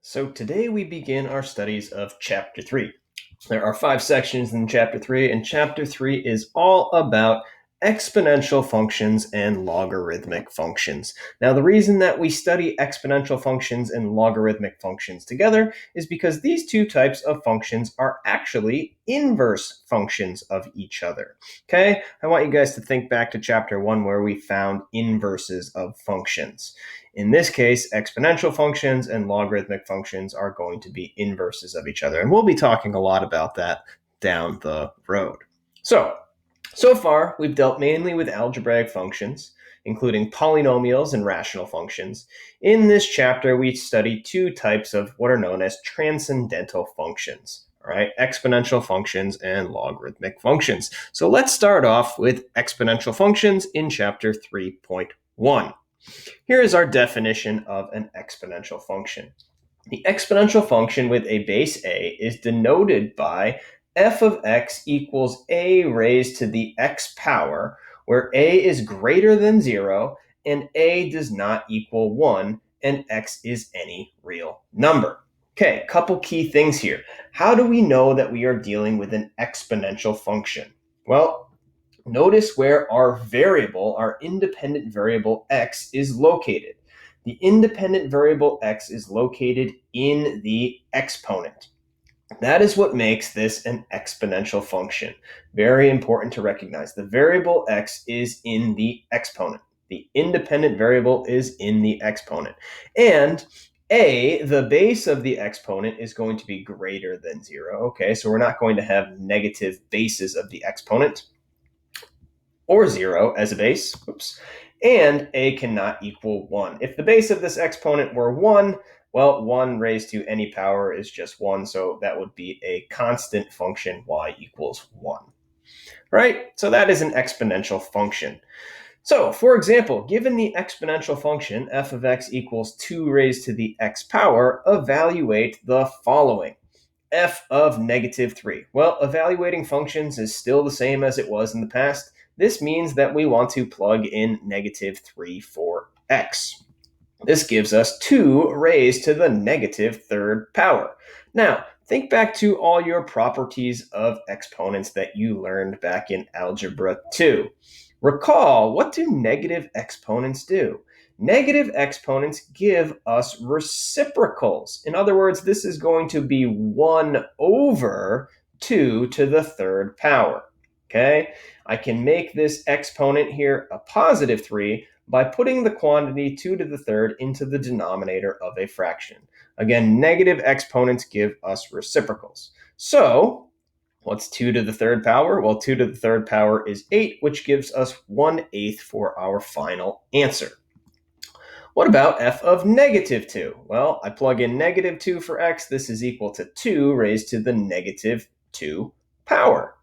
So today we begin our studies of Chapter 3. There are 5 sections in Chapter 3, and Chapter 3 is all about exponential functions and logarithmic functions. Now, the reason that we study exponential functions and logarithmic functions together is because these two types of functions are actually inverse functions of each other. Okay? I want you guys to think back to Chapter 1 where we found inverses of functions. In this case, exponential functions and logarithmic functions are going to be inverses of each other. And we'll be talking a lot about that down the road. So far, we've dealt mainly with algebraic functions, including polynomials and rational functions. In this chapter, we study two types of what are known as transcendental functions. All right, exponential functions and logarithmic functions. So let's start off with exponential functions in chapter 3.1. Here is our definition of an exponential function. The exponential function with a base a is denoted by f of x equals a raised to the x power, where a is greater than 0 and a does not equal 1 and x is any real number. Okay, couple key things here. How do we know that we are dealing with an exponential function? Well, notice where our variable, our independent variable x, is located. The independent variable x is located in the exponent. That is what makes this an exponential function. Very important to recognize. The variable x is in the exponent. The independent variable is in the exponent. And a, the base of the exponent, is going to be greater than 0. Okay, so we're not going to have negative bases of the exponent or 0 as a base. Oops. And a cannot equal 1. If the base of this exponent were 1, well, 1 raised to any power is just 1, so that would be a constant function, y equals 1. Right? So that is an exponential function. So, for example, given the exponential function f of x equals 2 raised to the x power, evaluate the following. F of negative 3. Well, evaluating functions is still the same as it was in the past. This means that we want to plug in negative 3 for x. This gives us 2 raised to the negative third power. Now, think back to all your properties of exponents that you learned back in Algebra 2. Recall, what do negative exponents do? Negative exponents give us reciprocals. In other words, this is going to be 1 over 2 to the third power. Okay? I can make this exponent here a positive 3 by putting the quantity 2 to the third into the denominator of a fraction. Again, negative exponents give us reciprocals. So, what's 2 to the third power? Well, 2 to the third power is 8, which gives us 1/8 for our final answer. What about f of negative 2? Well, I plug in negative 2 for x. This is equal to 2 raised to the negative 2 power.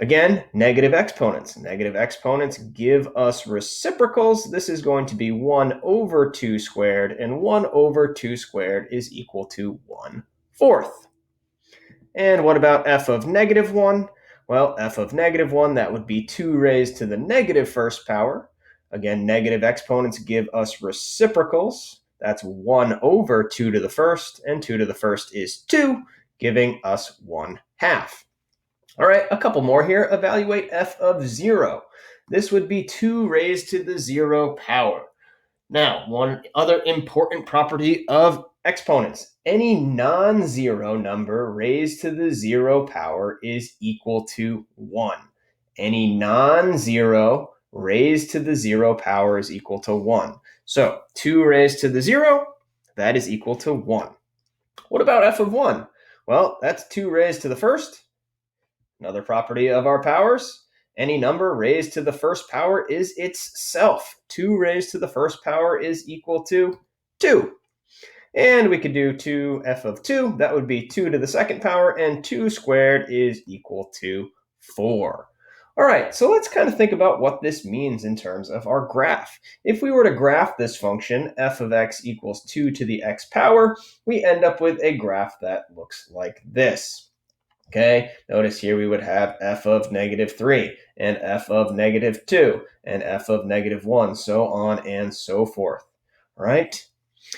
Again, negative exponents. Negative exponents give us reciprocals. This is going to be 1 over 2 squared, and 1 over 2 squared is equal to 1/4. And what about f of negative 1? Well, f of negative 1, that would be 2 raised to the negative first power. Again, negative exponents give us reciprocals. That's 1 over 2 to the first, and 2 to the first is 2, giving us 1/2. All right, a couple more here. Evaluate f of 0. This would be 2 raised to the 0 power. Now, one other important property of exponents. Any non-zero number raised to the 0 power is equal to 1. Any non-zero raised to the 0 power is equal to 1. So 2 raised to the 0, that is equal to 1. What about f of 1? Well, that's 2 raised to the first. Another property of our powers. Any number raised to the first power is itself. 2 raised to the first power is equal to 2. And we could do 2f of 2. That would be 2 to the second power, and 2 squared is equal to 4. All right, so let's kind of think about what this means in terms of our graph. If we were to graph this function, f of x equals 2 to the x power, we end up with a graph that looks like this. Okay, notice here we would have f of negative 3, and f of negative 2, and f of negative 1, so on and so forth. All right?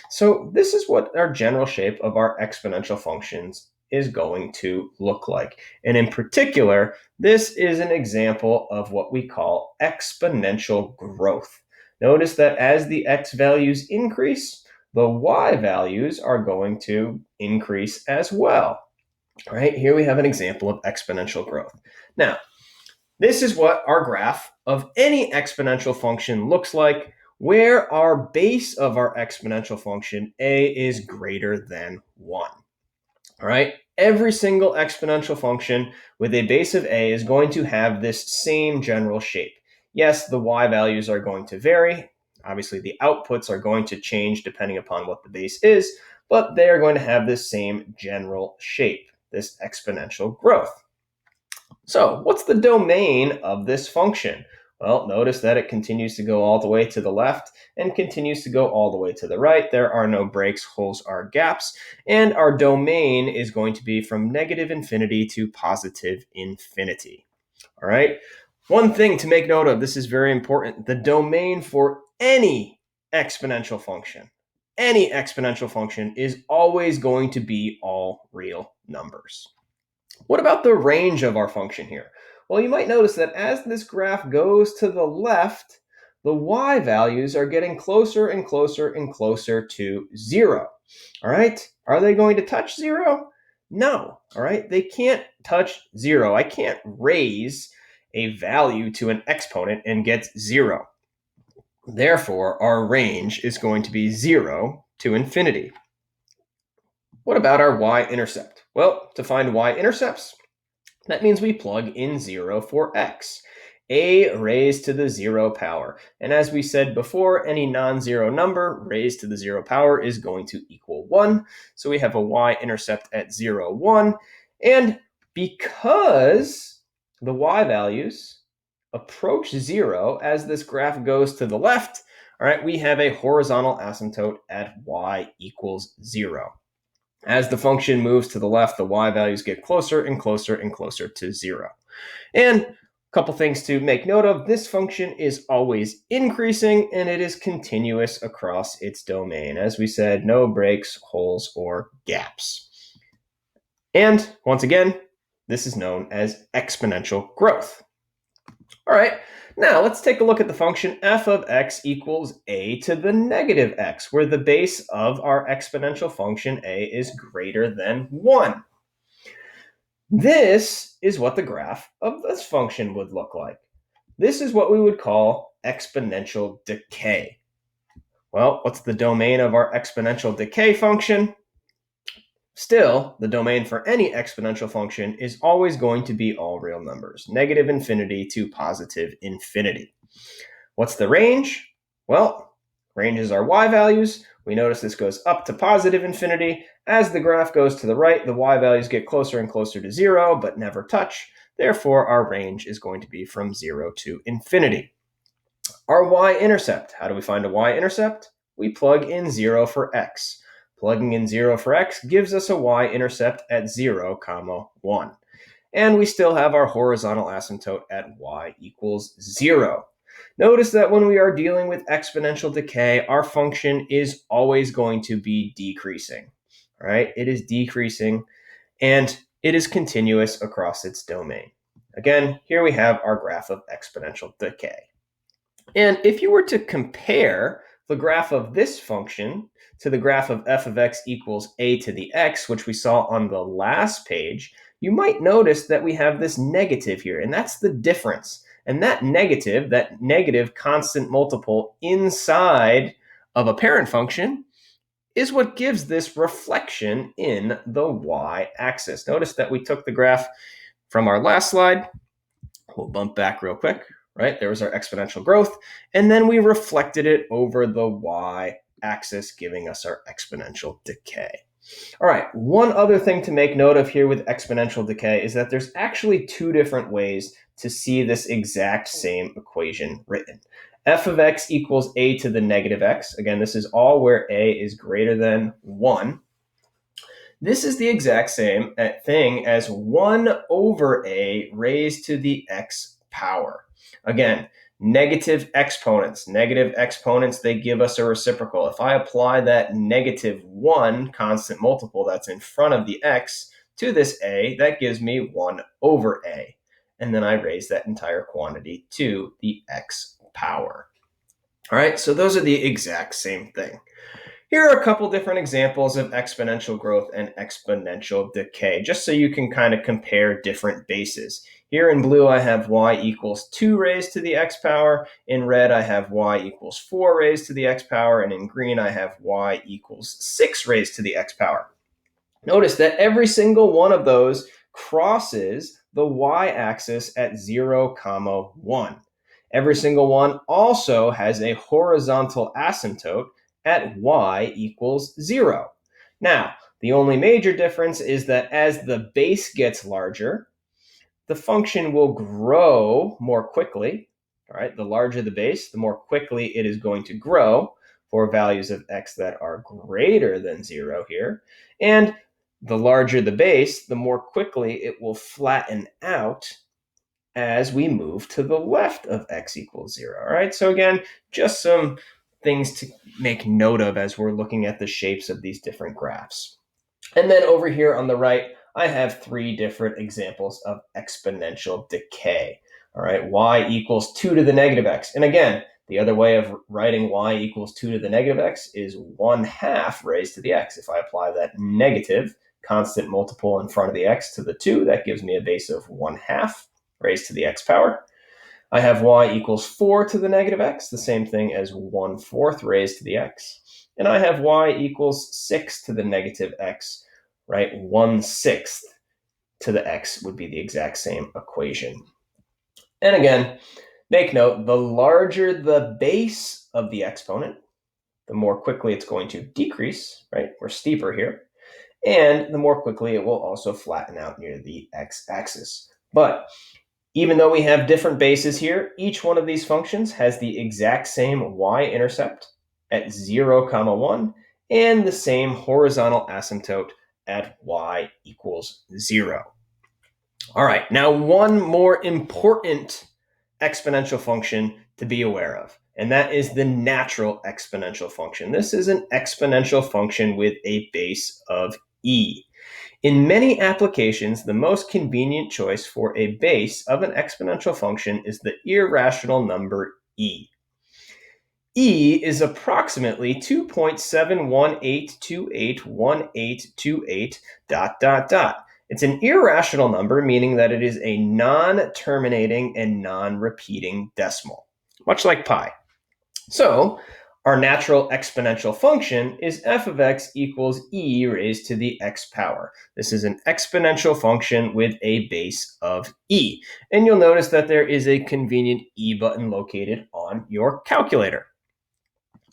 So this is what our general shape of our exponential functions is going to look like. And in particular, this is an example of what we call exponential growth. Notice that as the x values increase, the y values are going to increase as well. All right, here we have an example of exponential growth. Now, this is what our graph of any exponential function looks like, where our base of our exponential function, a, is greater than 1. All right, every single exponential function with a base of a is going to have this same general shape. Yes, the y values are going to vary. Obviously, the outputs are going to change depending upon what the base is, but they are going to have this same general shape, this exponential growth. So what's the domain of this function? Well, notice that it continues to go all the way to the left and continues to go all the way to the right. There are no breaks, holes, or gaps. And our domain is going to be from negative infinity to positive infinity. All right. One thing to make note of, this is very important. The domain for any exponential function is always going to be all real numbers. What about the range of our function here? Well, you might notice that as this graph goes to the left, the y values are getting closer and closer and closer to 0. All right, are they going to touch 0? No, all right, they can't touch 0. I can't raise a value to an exponent and get 0. Therefore, our range is going to be 0 to infinity. What about our y-intercept? Well, to find y-intercepts, that means we plug in 0 for x, a raised to the 0 power. And as we said before, any non-zero number raised to the 0 power is going to equal 1. So we have a y-intercept at 0, 1. And because the y values approach 0 as this graph goes to the left, all right, we have a horizontal asymptote at y equals 0. As the function moves to the left, the y values get closer and closer and closer to 0. And a couple things to make note of. This function is always increasing, and it is continuous across its domain. As we said, no breaks, holes, or gaps. And once again, this is known as exponential growth. All right, now let's take a look at the function f of x equals a to the negative x, where the base of our exponential function a is greater than 1. This is what the graph of this function would look like. This is what we would call exponential decay. Well, what's the domain of our exponential decay function? Still, the domain for any exponential function is always going to be all real numbers, negative infinity to positive infinity. What's the range? Well, ranges are y values. We notice this goes up to positive infinity. As the graph goes to the right, the y values get closer and closer to 0, but never touch. Therefore, our range is going to be from 0 to infinity. Our y-intercept. How do we find a y-intercept? We plug in 0 for x. Plugging in 0 for x gives us a y-intercept at 0, 1. And we still have our horizontal asymptote at y equals 0. Notice that when we are dealing with exponential decay, our function is always going to be decreasing. All right, it is decreasing, and it is continuous across its domain. Again, here we have our graph of exponential decay. And if you were to compare the graph of this function to the graph of f of x equals a to the x, which we saw on the last page, you might notice that we have this negative here, and that's the difference. And that negative constant multiple inside of a parent function is what gives this reflection in the y-axis. Notice that we took the graph from our last slide. We'll bump back real quick, right? There was our exponential growth, and then we reflected it over the y-axis, giving us our exponential decay. All right, one other thing to make note of here with exponential decay is that there's actually two different ways to see this exact same equation written. F of x equals a to the negative x. Again, this is all where a is greater than 1. This is the exact same thing as 1 over a raised to the x power. Again, Negative exponents. Negative exponents, they give us a reciprocal. If I apply that -1 constant multiple that's in front of the x to this a, that gives me 1 over a. And then I raise that entire quantity to the x power. All right, so those are the exact same thing. Here are a couple different examples of exponential growth and exponential decay, just so you can kind of compare different bases. Here in blue, I have y equals 2 raised to the x power. In red, I have y equals 4 raised to the x power. And in green, I have y equals 6 raised to the x power. Notice that every single one of those crosses the y-axis at 0, 1. Every single one also has a horizontal asymptote at y equals 0. Now, the only major difference is that as the base gets larger, the function will grow more quickly. All right, the larger the base, the more quickly it is going to grow for values of x that are greater than 0 here. And the larger the base, the more quickly it will flatten out as we move to the left of x equals 0. All right, so again, just some things to make note of as we're looking at the shapes of these different graphs. And then over here on the right, I have 3 different examples of exponential decay. All right, y equals 2 to the negative x. And again, the other way of writing y equals 2 to the negative x is 1/2 raised to the x. If I apply that negative constant multiple in front of the x to the 2, that gives me a base of 1/2 raised to the x power. I have y equals 4 to the negative x, the same thing as 1/4 raised to the x. And I have y equals 6 to the negative x, right? 1/6 to the x would be the exact same equation. And again, make note, the larger the base of the exponent, the more quickly it's going to decrease, right? We're steeper here. And the more quickly it will also flatten out near the x-axis. But even though we have different bases here, each one of these functions has the exact same y-intercept at 0, 1, and the same horizontal asymptote at y equals 0. All right, now one more important exponential function to be aware of, and that is the natural exponential function. This is an exponential function with a base of e. In many applications, the most convenient choice for a base of an exponential function is the irrational number e. E is approximately 2.718281828 ... It's an irrational number, meaning that it is a non-terminating and non-repeating decimal, much like pi. So, our natural exponential function is f of x equals e raised to the x power. This is an exponential function with a base of e. And you'll notice that there is a convenient e button located on your calculator.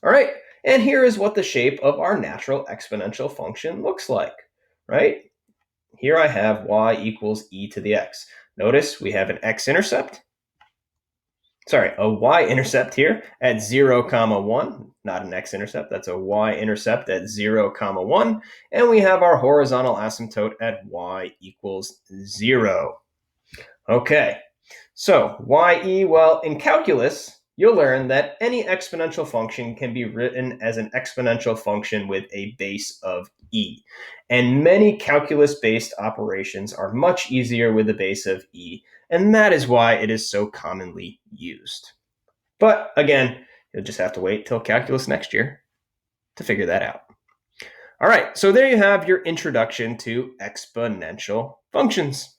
All right, and here is what the shape of our natural exponential function looks like, right? Here I have y equals e to the x. Notice we have an x-intercept. Sorry, a y-intercept here at 0, 1, not an x-intercept, that's a y-intercept at 0, 1, and we have our horizontal asymptote at y equals 0. Okay, so ye, well, in calculus, you'll learn that any exponential function can be written as an exponential function with a base of e. And many calculus-based operations are much easier with a base of e, and that is why it is so commonly used. But again, you'll just have to wait till calculus next year to figure that out. All right, so there you have your introduction to exponential functions.